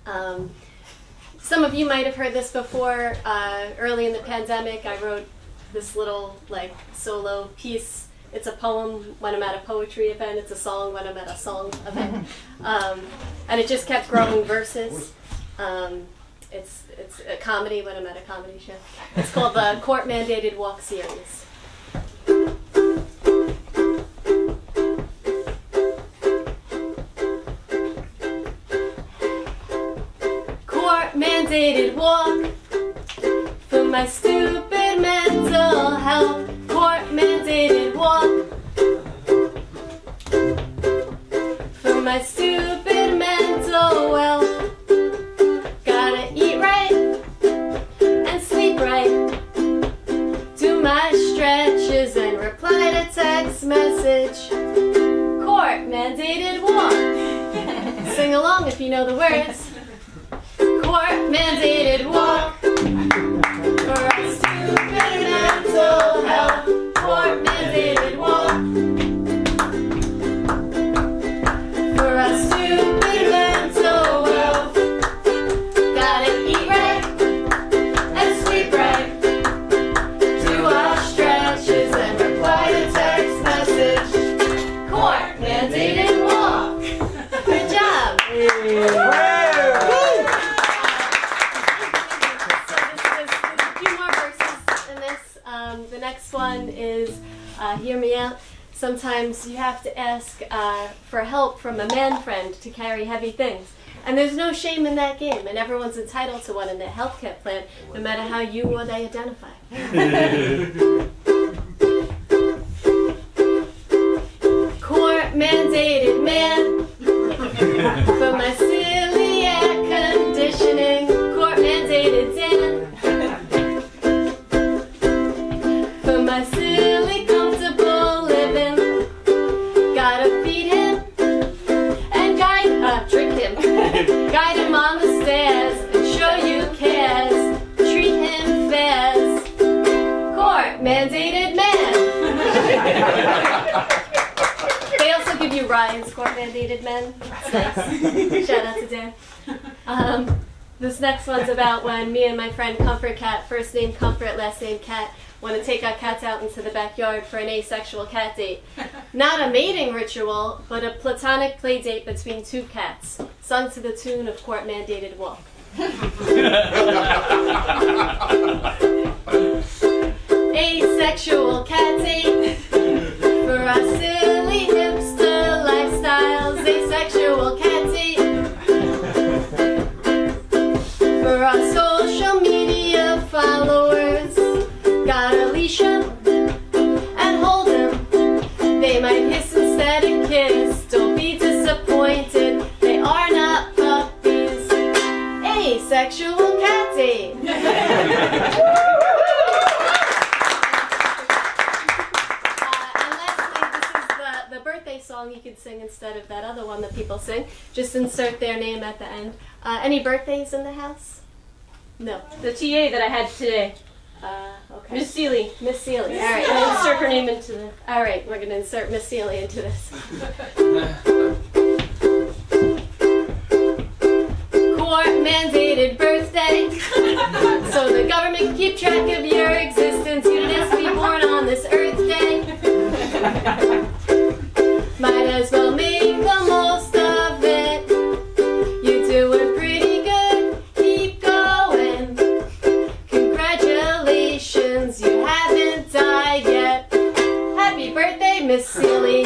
Some of you might have heard this before. Early in the pandemic, I wrote this little solo piece. It's a poem when I'm at a poetry event. It's a song when I'm at a song event. And it just kept growing verses. It's a comedy when I'm at a comedy show. It's called the Court Mandated Walk Series. Mandated walk for my stupid mental health. Court mandated walk for my stupid mental wealth. Gotta eat right and sleep right. Do my stretches and reply to text message. Court mandated walk. Sing along if you know the words. Court mandated walk for our stupid mental health. Court mandated walk for our stupid mental wealth. Gotta eat right and sleep right. Do our stretches and reply to text message. Court mandated walk. Good job. The next one is hear me out. Sometimes you have to ask for help from a man friend to carry heavy things. And there's no shame in that game, and everyone's entitled to one in their healthcare plan, no matter how you or they identify. Court mandated man for my celiac conditioning. Court mandated Dan. My silly comfortable living. Gotta feed him and trick him. Guide him on the stairs and show you cares. Treat him fast. Court mandated man. They also give you Ryan's Court mandated men. That's nice. Shout out to Dan. This next one's about when me and my friend Comfort Cat, first name Comfort, last name Cat, want to take our cats out into the backyard for an asexual cat date. Not a mating ritual, but a platonic play date between two cats, sung to the tune of Court Mandated Walk. Asexual cat date for our silly hipster lifestyles. Asexual cat date for our social media followers. Gotta leash 'em and hold 'em. They might hiss instead of kiss. Don't be disappointed, they are not puppies. Asexual cat date. And lastly, this is the birthday song you could sing instead of that other one that people sing. Just insert their name at the end. Any birthdays in the house? No. The TA that I had today. Okay. Miss Seeley. Miss Seeley. All right. I'll insert her name into the... All right, we're going to insert Miss Seeley into this. Court mandated birthday, so the government can keep track of your existence. You didn't have to be born on this Earth Day. Might as well make the most of it. You're doing pretty good. Keep going. Congratulations, you haven't died yet. Happy birthday, Miss Seeley.